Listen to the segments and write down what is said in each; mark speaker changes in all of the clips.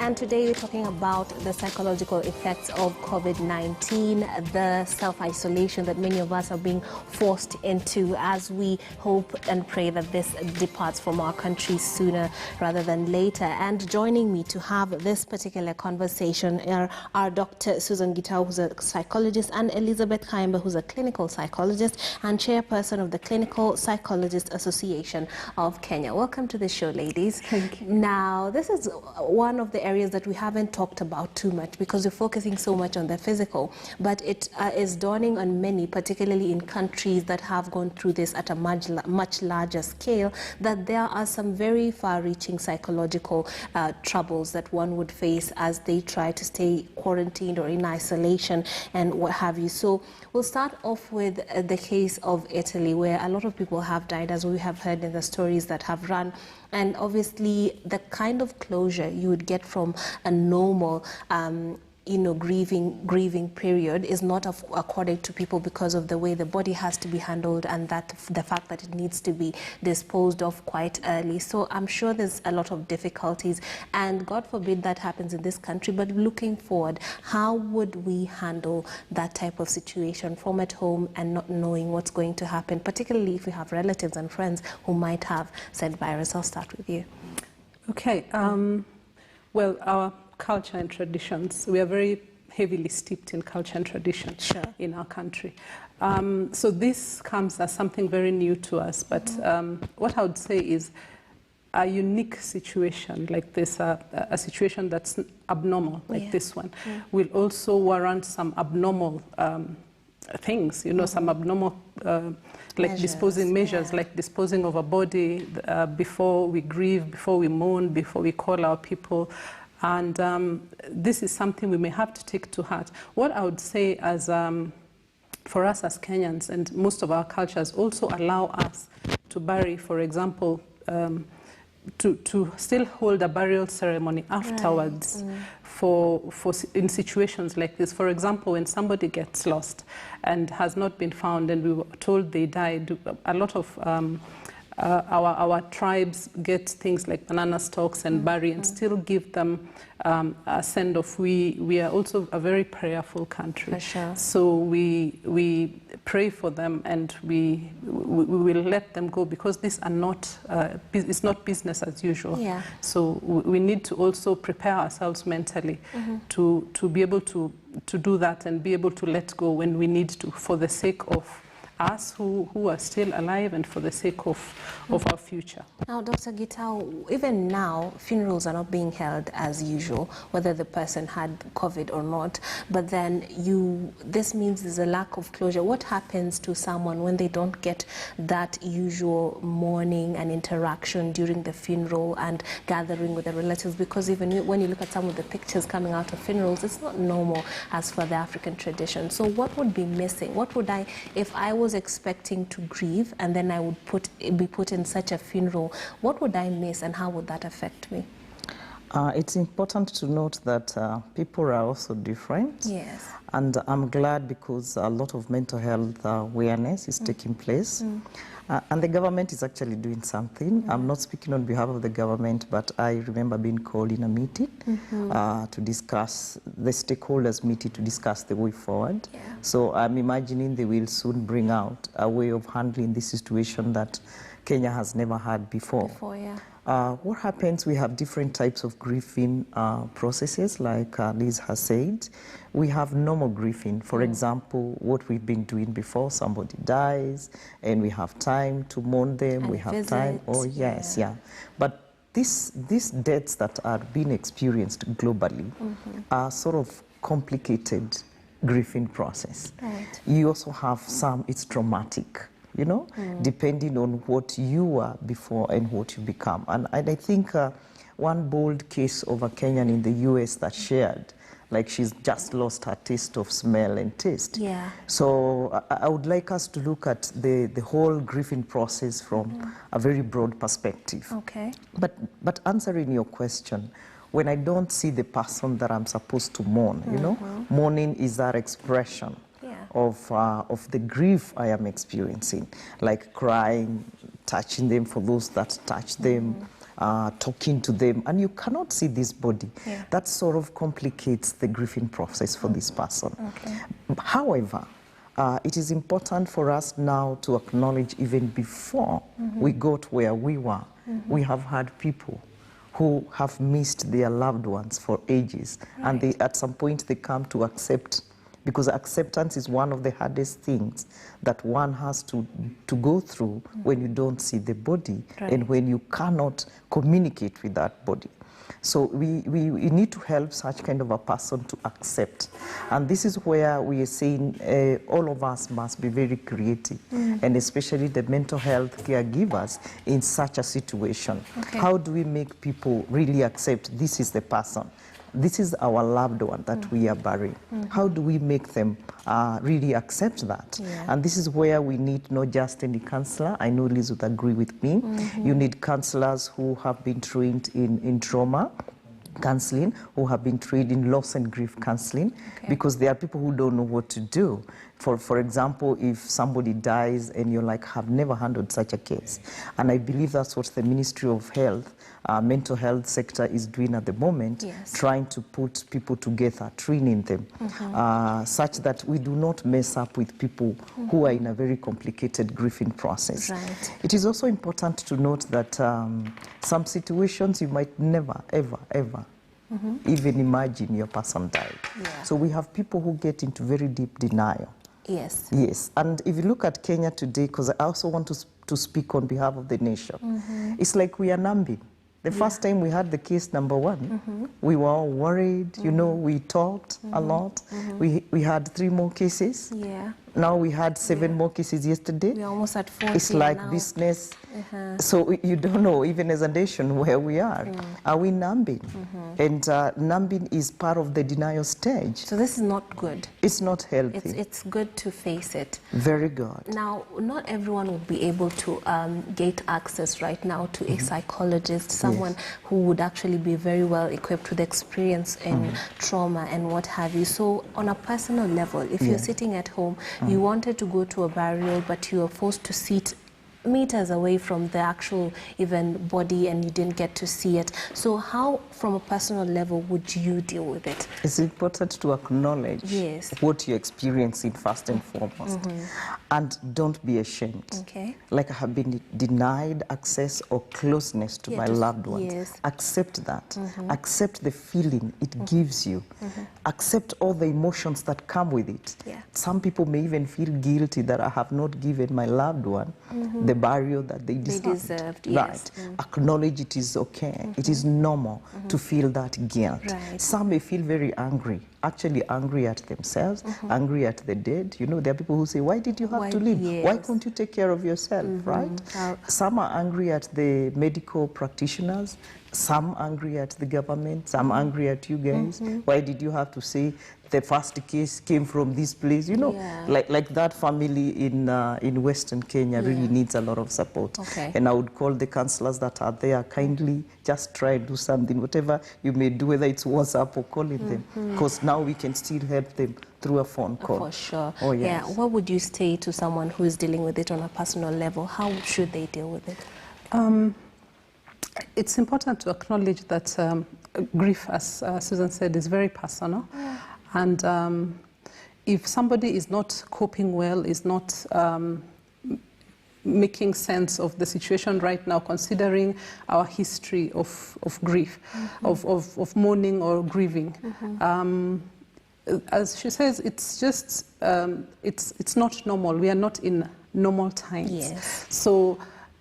Speaker 1: And today we're talking about the psychological effects of COVID-19, the self-isolation that many of us are being forced into, as we hope and pray that this departs from our country sooner rather than later. And joining me to have this particular conversation are Dr. Susan Gitau, who's a psychologist, and Elizabeth Kaimba, who's a clinical psychologist and chairperson of the Clinical Psychologist Association of Kenya. Welcome to the show, ladies.
Speaker 2: Thank you.
Speaker 1: Now, this is one of the areas that we haven't talked about too much because we're focusing so much on the physical, but it is dawning on many, particularly in countries that have gone through this at a much larger scale, that there are some very far-reaching psychological troubles that one would face as they try to stay quarantined or in isolation and what have you. So we'll start off with the case of Italy, where a lot of people have died, as we have heard in the stories that have run. And obviously, the kind of closure you would get from a normal, grieving period is not accorded to people because of the way the body has to be handled and that the fact that it needs to be disposed of quite early. So I'm sure there's a lot of difficulties, and God forbid that happens in this country. But looking forward, how would we handle that type of situation from at home and not knowing what's going to happen, particularly if we have relatives and friends who might have said virus? I'll start with you.
Speaker 2: Okay. Well, our culture and traditions, we are very heavily steeped in culture and tradition in our country. So this comes as something very new to us, but what I would say is a unique situation like this, a situation that's abnormal like this one, will also warrant some abnormal things, some abnormal like disposing measures, like disposing of a body before we grieve, before we mourn, before we call our people. And this is something we may have to take to heart. What I would say as for us as Kenyans, and most of our cultures also allow us to bury, for example, to still hold a burial ceremony afterwards in situations like this. For example, when somebody gets lost and has not been found and we were told they died, a lot of our tribes get things like banana stalks and bury and still give them a send-off. We are also a very prayerful country. For sure. So we pray for them and we will let them go because these are not, it's not business as usual. Yeah. So we need to also prepare ourselves mentally to be able to do that and be able to let go when we need to, for the sake of us who are still alive and for the sake of our future. Now,
Speaker 1: Dr. Gitau, even now, funerals are not being held as usual, whether the person had COVID or not. But then this means there's a lack of closure. What happens to someone when they don't get that usual mourning and interaction during the funeral and gathering with the relatives? Because even when you look at some of the pictures coming out of funerals, it's not normal as for the African tradition. So what would be missing? What would if I was expecting to grieve and then I would be put in such a funeral, what would I miss and how would that affect me?
Speaker 3: It's important to note that people are also different.
Speaker 1: Yes.
Speaker 3: And I'm glad because a lot of mental health awareness is taking place. And the government is actually doing something. I'm not speaking on behalf of the government, but I remember being called in a meeting to discuss, the stakeholders meeting to discuss the way forward. Yeah. So I'm imagining they will soon bring out a way of handling this situation that Kenya has never had before. What happens, we have different types of grieving processes, like Liz has said. We have normal grieving. For example, what we've been doing before, somebody dies, and we have time to mourn them, and we have time. Oh, yes, yeah. But these deaths that are being experienced globally are sort of complicated grieving process. Right. You also have some, it's traumatic. Depending on what you were before and what you become. And I think one bold case of a Kenyan in the US that shared, like she's just lost her taste of smell and taste. Yeah. So I would like us to look at the whole grieving process from a very broad perspective. Okay. But answering your question, when I don't see the person that I'm supposed to mourn, mourning is our expression of the grief I am experiencing, like crying, touching them for those that touch them, talking to them, and you cannot see this body.
Speaker 1: Yeah.
Speaker 3: That sort of complicates the grieving process for this person.
Speaker 1: Okay.
Speaker 3: However, it is important for us now to acknowledge, even before we got where we were, we have had people who have missed their loved ones for ages, and they, at some point they come to accept, because acceptance is one of the hardest things that one has to go through when you don't see the body and when you cannot communicate with that body. So we need to help such kind of a person to accept. And this is where we are saying all of us must be very creative, and especially the mental health caregivers in such a situation.
Speaker 1: Okay.
Speaker 3: How do we make people really accept this is the person? This is our loved one that we are burying. How do we make them really accept that?
Speaker 1: Yeah.
Speaker 3: And this is where we need not just any counselor. I know Liz would agree with me. You need counselors who have been trained in trauma counseling, who have been trained in loss and grief counseling, because there are people who don't know what to do. For example, if somebody dies and you're like, have never handled such a case. And I believe that's what the Ministry of Health, mental health sector is doing at the moment, trying to put people together, training them, such that we do not mess up with people who are in a very complicated grieving process.
Speaker 1: Right.
Speaker 3: It is also important to note that some situations you might never, ever, ever even imagine your person died.
Speaker 1: Yeah.
Speaker 3: So we have people who get into very deep denial.
Speaker 1: Yes.
Speaker 3: Yes, and if you look at Kenya today, because I also want to speak on behalf of the nation, it's like we are numbing. The first time we had the case number 1, we were all worried, you know, we talked a lot. We had 3 more cases.
Speaker 1: Yeah.
Speaker 3: Now we had 7 more cases yesterday.
Speaker 1: We're almost at 40
Speaker 3: It's like
Speaker 1: now.
Speaker 3: business. So you don't know, even as a nation, where we are. Are we numbing? And numbing is part of the denial stage.
Speaker 1: So this is not good.
Speaker 3: It's not healthy.
Speaker 1: It's good to face it.
Speaker 3: Very good.
Speaker 1: Now, not everyone will be able to get access right now to a psychologist, someone who would actually be very well equipped with experience in trauma and what have you. So on a personal level, if you're sitting at home, you wanted to go to a burial, but you were forced to sit meters away from the actual even body and you didn't get to see it. So how, from a personal level, would you deal with it?
Speaker 3: It's important to acknowledge what you're experiencing first and foremost. And don't be ashamed.
Speaker 1: Okay.
Speaker 3: Like I have been denied access or closeness to my loved ones. Accept that. Accept the feeling it gives you. Accept all the emotions that come with it. Some people may even feel guilty that I have not given my loved one the burial that they deserved. Right. Acknowledge it is okay. It is normal to feel that guilt. Some may feel very angry, actually angry at themselves, angry at the dead. You know, there are people who say, why did you have to leave? Why couldn't you take care of yourself, right? Some are angry at the medical practitioners, some angry at the government, some angry at you guys. Why did you have to say the first case came from this place? You know, like that family in Western Kenya really needs a lot of support. And I would call the counselors that are there, kindly just try and do something, whatever you may do, whether it's WhatsApp or calling them, because now we can still help them through a phone call.
Speaker 1: For sure.
Speaker 3: Oh, yes.
Speaker 1: Yeah. What would you say to someone who is dealing with it on a personal level? How should they deal with it?
Speaker 2: It's important to acknowledge that grief, as Susan said, is very personal. And if somebody is not coping well, is not making sense of the situation right now, considering our history of grief, of mourning or grieving, as she says, it's just, it's not normal. We are not in normal times. So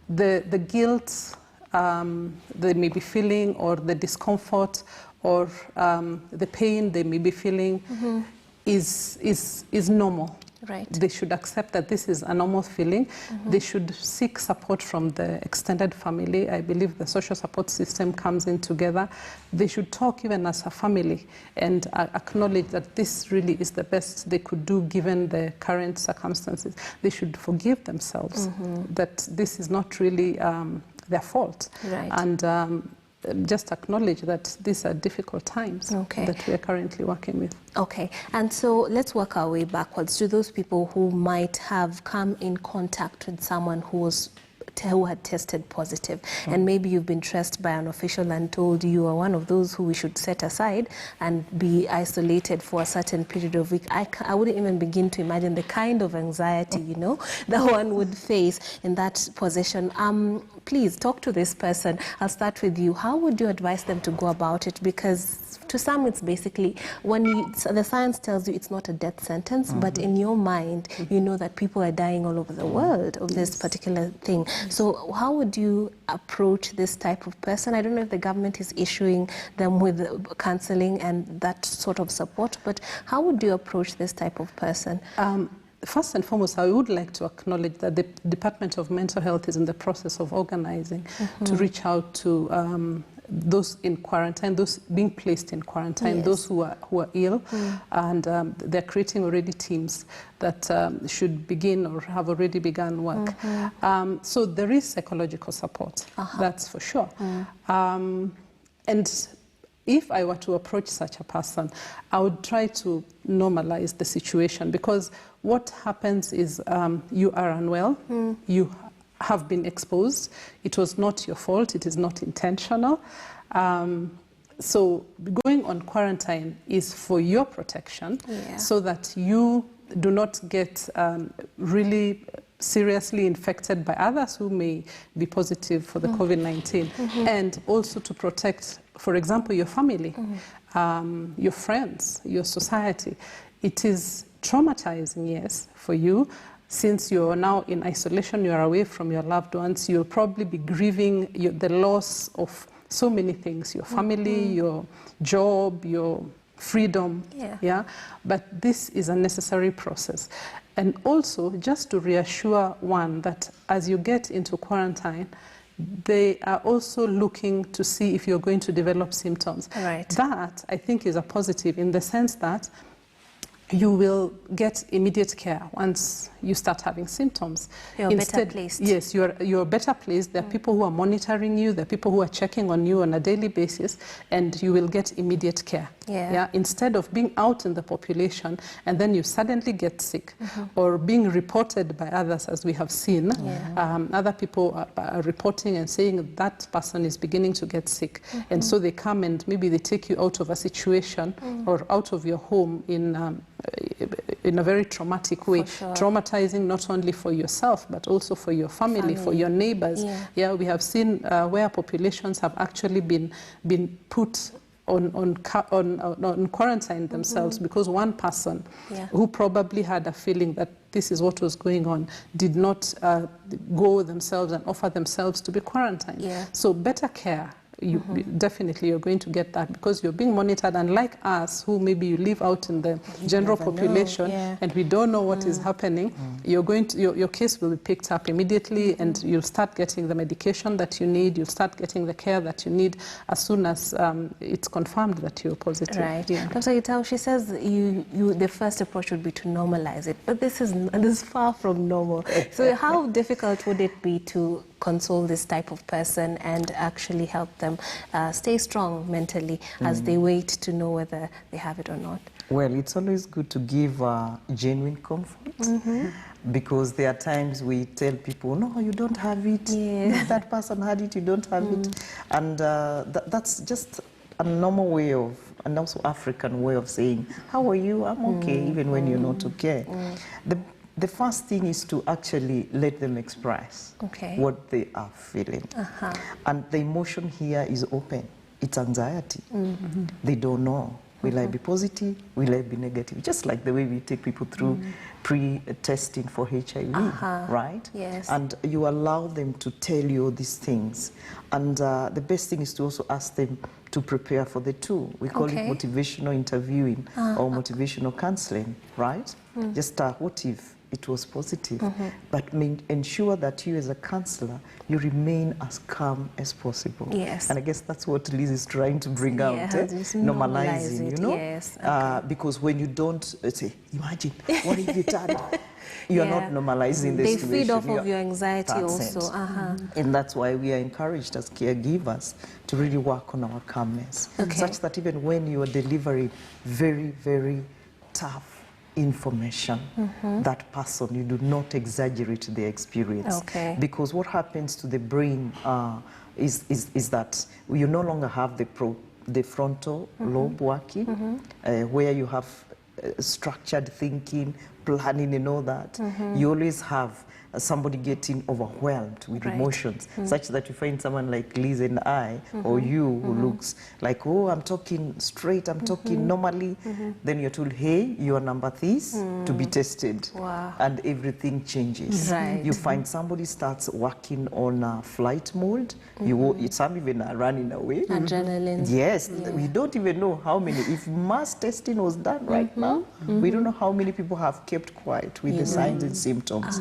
Speaker 2: the guilt they may be feeling, or the discomfort, or the pain they may be feeling is normal. They should accept that this is a normal feeling. They should seek support from the extended family. I believe the social support system comes in together. They should talk even as a family and acknowledge that this really is the best they could do given the current circumstances. They should forgive themselves that this is not really their fault. And just acknowledge that these are difficult times that we are currently working with.
Speaker 1: And so let's work our way backwards to those people who might have come in contact with someone who was who had tested positive, and maybe you've been traced by an official and told you are one of those who we should set aside and be isolated for a certain period of week. I wouldn't even begin to imagine the kind of anxiety, you know, that one would face in that position. Please talk to this person. I'll start with you. How would you advise them to go about it? Because to some, it's basically, the science tells you it's not a death sentence, but in your mind, you know that people are dying all over the world of this particular thing. So how would you approach this type of person? I don't know if the government is issuing them with counseling and that sort of support, but how would you approach this type of person?
Speaker 2: First and foremost, I would like to acknowledge that the Department of Mental Health is in the process of organizing to reach out to those in quarantine, those being placed in quarantine, those who are ill, and they're creating already teams that should begin or have already begun work. So there is psychological support, that's for sure. And if I were to approach such a person, I would try to normalize the situation, because what happens is you are unwell, you have been exposed, it was not your fault, it is not intentional. So going on quarantine is for your protection, so that you do not get really seriously infected by others who may be positive for the COVID-19, and also to protect, for example, your family, your friends, your society. It is traumatizing, yes, for you. Since you're now in isolation, you're away from your loved ones, you'll probably be grieving the loss of so many things, your family, your job, your freedom, but this is a necessary process. And also, just to reassure one that as you get into quarantine, they are also looking to see if you're going to develop symptoms. That, I think, is a positive in the sense that you will get immediate care once you start having symptoms.
Speaker 1: You're better placed.
Speaker 2: Yes, you're better placed. There are people who are monitoring you, there are people who are checking on you on a daily basis, and you will get immediate care. Instead of being out in the population and then you suddenly get sick, or being reported by others, as we have seen. Other people are reporting and saying that person is beginning to get sick, and so they come and maybe they take you out of a situation or out of your home in a very traumatic way, traumatizing not only for yourself but also for your family, for your neighbors. We have seen where populations have actually been put on quarantine themselves because one person who probably had a feeling that this is what was going on did not go themselves and offer themselves to be quarantined. So better care. Definitely you're going to get that because you're being monitored, unlike us who maybe you live out in the general population and we don't know what is happening. You're going to, your case will be picked up immediately and you'll start getting the medication that you need, you'll start getting the care that you need as soon as it's confirmed that you're positive.
Speaker 1: Dr. Gitau, she says the first approach would be to normalize it, but this is far from normal. So how difficult would it be to console this type of person and actually help them stay strong mentally as they wait to know whether they have it or not?
Speaker 3: Well, it's always good to give genuine comfort because there are times we tell people, no, you don't have it. That person had it, you don't have it. And that's just a normal way of, and also African way of saying, how are you? I'm okay, even when you're not okay. The first thing is to actually let them express what they are feeling. And the emotion here is open. It's anxiety. They don't know. Will I be positive? Will I be negative? Just like the way we take people through pre-testing for HIV, right? And you allow them to tell you all these things. And the best thing is to also ask them to prepare for the two. We call it motivational interviewing or motivational counseling, right? Just what if it was positive, but ensure that you as a counselor, you remain as calm as possible. And I guess that's what Liz is trying to bring out, normalizing, you know? Because when you don't, say, imagine, what if you done? You're not normalizing the situation.
Speaker 1: They feed off of your anxiety also.
Speaker 3: And that's why we are encouraged as caregivers to really work on our calmness, such that even when you are delivering very, very tough information, that person. You do not exaggerate the experience.
Speaker 1: Okay.
Speaker 3: Because what happens to the brain is that you no longer have the frontal lobe working, where you have structured thinking, planning and all that. You always have somebody getting overwhelmed with emotions, such that you find someone like Liz and I, or you, who looks like, oh, I'm talking straight, I'm talking normally. Then you're told, hey, you are number this to be tested.
Speaker 1: Wow.
Speaker 3: And everything changes.
Speaker 1: Right.
Speaker 3: You find somebody starts working on flight mode. Some even are running away.
Speaker 1: Adrenaline.
Speaker 3: Yes, we don't even know how many. If mass testing was done right now, we don't know how many people have kept quiet with the signs and symptoms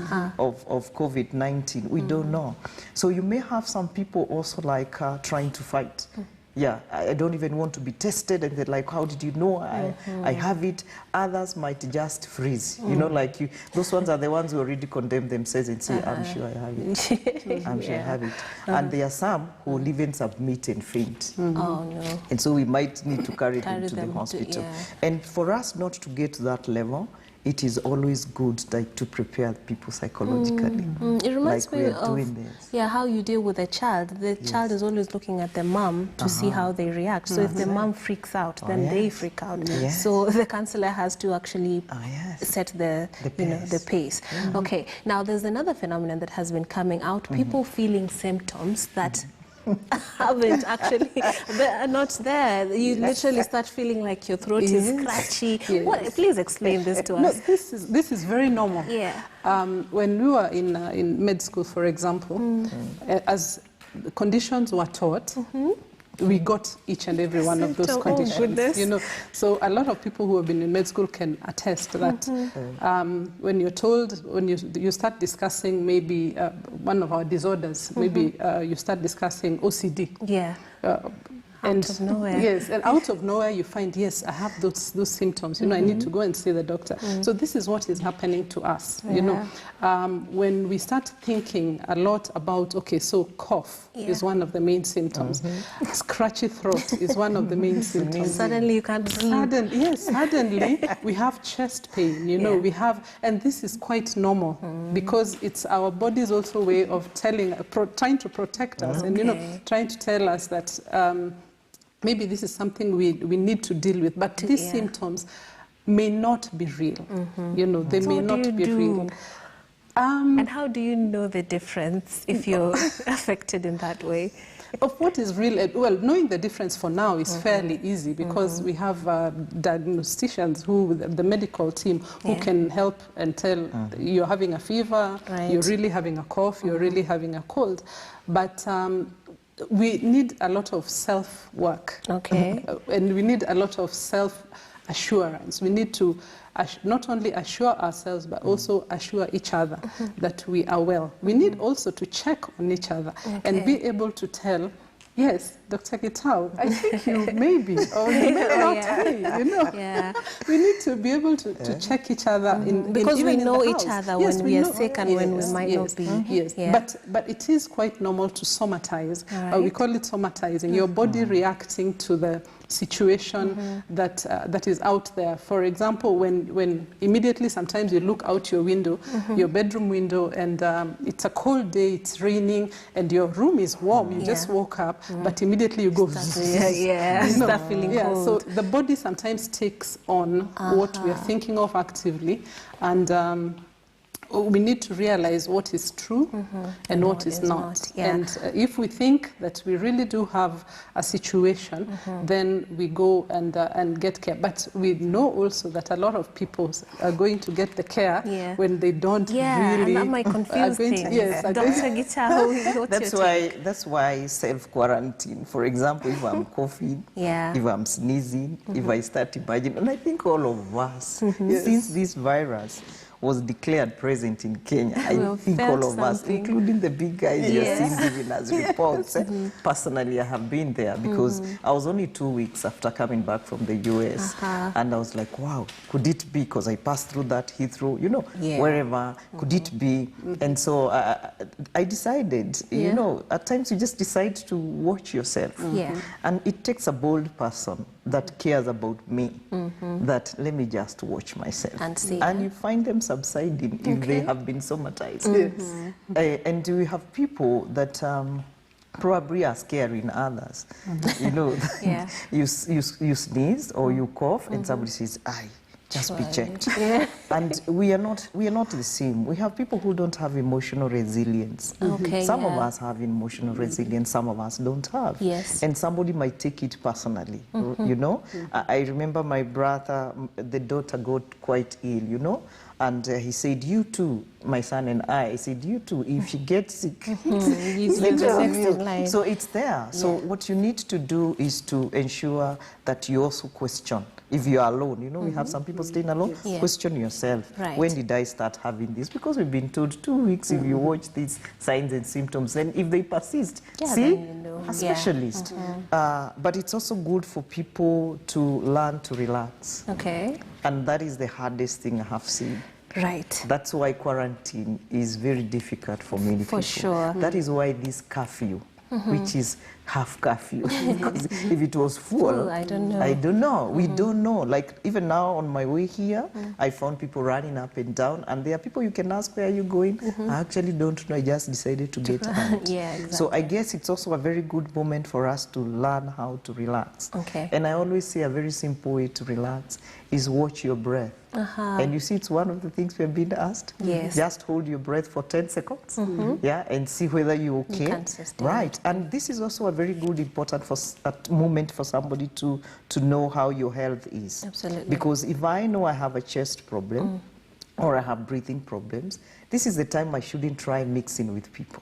Speaker 3: of COVID-19. We don't know. So you may have some people also like trying to fight. Yeah, I don't even want to be tested, and they're like, how did you know I have it? Others might just freeze. You know, like those ones are the ones who already condemn themselves and say, I'm sure I have it. I'm sure I have it. And there are some who will even submit and faint.
Speaker 1: Oh, no.
Speaker 3: And so we might need to carry them to the hospital.
Speaker 1: Yeah.
Speaker 3: And for us not to get to that level, it is always good to prepare people psychologically.
Speaker 1: It reminds
Speaker 3: like
Speaker 1: me
Speaker 3: we are
Speaker 1: of
Speaker 3: doing this.
Speaker 1: how you deal with a child. The child is always looking at the mom to see how they react. So if the mom freaks out, then they freak out. So the counselor has to actually set the pace. Okay. Now there's another phenomenon that has been coming out. People feeling symptoms that haven't actually, they're not there. You literally start feeling like your throat is scratchy. Please explain this to us.
Speaker 2: No, this is very normal.
Speaker 1: Yeah.
Speaker 2: When we were in med school, for example, as the conditions were taught, we got each and every one of those conditions.
Speaker 1: Oh, goodness.
Speaker 2: You know, so a lot of people who have been in med school can attest that when you're told, when you start discussing maybe one of our disorders, maybe you start discussing OCD.
Speaker 1: Yeah. Out of nowhere.
Speaker 2: Yes, and out of nowhere you find, yes, I have those symptoms. You know, I need to go and see the doctor. So this is what is happening to us. You know, when we start thinking a lot about, okay, so cough is one of the main symptoms. Scratchy throat is one of the main symptoms.
Speaker 1: Suddenly you can't breathe.
Speaker 2: Suddenly we have chest pain. You know, we have, and this is quite normal because it's our body's also way of trying to protect us, and you know, trying to tell us that. Maybe this is something we need to deal with, but these symptoms may not be real. You know, they may not be real.
Speaker 1: And how do you know the difference if you're affected in that way?
Speaker 2: Of what is real, well, knowing the difference for now is fairly easy because we have diagnosticians, the medical team, who can help and tell you're having a fever, you're really having a cough, you're really having a cold. But we need a lot of self-work. Okay. And we need a lot of self-assurance. We need to not only assure ourselves, but also assure each other that we are well. We need also to check on each other and be able to tell, yes, Dr. Gitau, I think you may be, or you may not be, you know. We need to be able to check each other
Speaker 1: because we know each
Speaker 2: house.
Speaker 1: other when we are sick and when we might not be.
Speaker 2: Yes, but it is quite normal to somatize. We call it somatizing, your body reacting to the situation that is out there. For example, when immediately sometimes you look out your window, your bedroom window, and it's a cold day, it's raining, and your room is warm, you just woke up, but immediately you go,
Speaker 1: start feeling cold.
Speaker 2: So the body sometimes takes on what we are thinking of actively, and we need to realize what is true and what is not. And if we think that we really do have a situation, then we go and get care. But we know also that a lot of people are going to get the care when they don't really.
Speaker 1: And that might confuse things. Dr. Gitau,
Speaker 3: that's why self-quarantine. For example, if I'm coughing, if I'm sneezing, if I start imagining, and I think all of us, since this virus was declared present in Kenya, I think all of us, including the big guys you're seeing giving us reports. Personally, I have been there because I was only 2 weeks after coming back from the US, and I was like, wow, could it be? Because I passed through that Heathrow, you know, wherever, could it be? And so I decided, you know, at times you just decide to watch yourself. And it takes a bold person that cares about me, that let me just watch myself.
Speaker 1: And see.
Speaker 3: And you find them subsiding if they have been somatized. And we have people that probably are scaring others. You know,
Speaker 1: Yeah.
Speaker 3: you sneeze or you cough and somebody says, "Aye, just be checked."
Speaker 1: Yeah.
Speaker 3: And we are not the same. We have people who don't have emotional resilience.
Speaker 1: Okay,
Speaker 3: Some of
Speaker 1: yeah.
Speaker 3: us have emotional resilience, some of us don't have.
Speaker 1: Yes.
Speaker 3: And somebody might take it personally, you know. I remember my brother, the daughter got quite ill, you know. And he said, "You too, my son and I said, you too, if she gets sick,
Speaker 1: You
Speaker 3: let
Speaker 1: the
Speaker 3: her
Speaker 1: next
Speaker 3: know."
Speaker 1: in line.
Speaker 3: So it's there. So what you need to do is to ensure that you also question. If you are alone, you know, we have some people staying alone,
Speaker 1: Yeah.
Speaker 3: question yourself.
Speaker 1: Right.
Speaker 3: When did I start having this? Because we've been told 2 weeks if you watch these signs and symptoms, and if they persist,
Speaker 1: Yeah,
Speaker 3: see,
Speaker 1: then you know.
Speaker 3: a
Speaker 1: Yeah.
Speaker 3: specialist. But it's also good for people to learn to relax.
Speaker 1: Okay.
Speaker 3: And that is the hardest thing I have seen.
Speaker 1: Right.
Speaker 3: That's why quarantine is very difficult for many people.
Speaker 1: For sure.
Speaker 3: That is why this curfew, which is half curfew, because if it was full,
Speaker 1: I don't know.
Speaker 3: I don't know. We don't know. Like even now on my way here, I found people running up and down, and there are people you can ask, "Where are you going?" I actually don't know. I just decided to get out.
Speaker 1: Yeah, exactly.
Speaker 3: So I guess it's also a very good moment for us to learn how to relax.
Speaker 1: Okay.
Speaker 3: And I always say a very simple way to relax is watch your breath. And you see, it's one of the things we've been asked.
Speaker 1: Yes.
Speaker 3: Just hold your breath for 10 seconds, yeah, and see whether you're okay.
Speaker 1: can sustain
Speaker 3: right. And this is also a very good, important moment for somebody to know how your health is.
Speaker 1: Absolutely.
Speaker 3: Because if I know I have a chest problem or I have breathing problems, this is the time I shouldn't try mixing with people.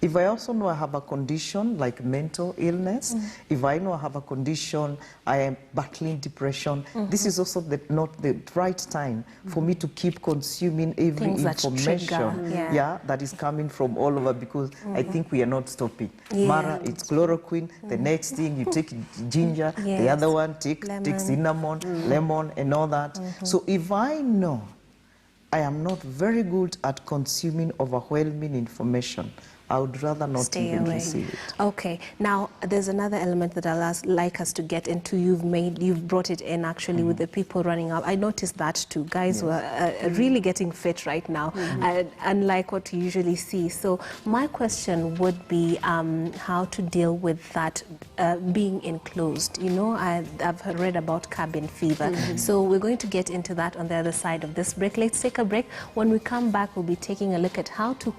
Speaker 3: If I also know I have a condition like mental illness, if I know I have a condition, I am battling depression, this is also not the right time for me to keep consuming every
Speaker 1: Things that
Speaker 3: information
Speaker 1: trigger,
Speaker 3: that is coming from all over, because I think we are not stopping.
Speaker 1: Yeah.
Speaker 3: Mara, it's chloroquine, the next thing you take ginger, the
Speaker 1: Yes.
Speaker 3: other one take cinnamon, lemon and all that. So if I know I am not very good at consuming overwhelming information, I would rather not
Speaker 1: Stay
Speaker 3: even
Speaker 1: away.
Speaker 3: receive it.
Speaker 1: Okay. Now, there's another element that like us to get into. You've brought it in actually with the people running up. I noticed that too. Guys were really getting fit right now, unlike what you usually see. So my question would be how to deal with that being enclosed. You know, I've read about cabin fever. So we're going to get into that on the other side of this break. Let's take a break. When we come back, we'll be taking a look at how to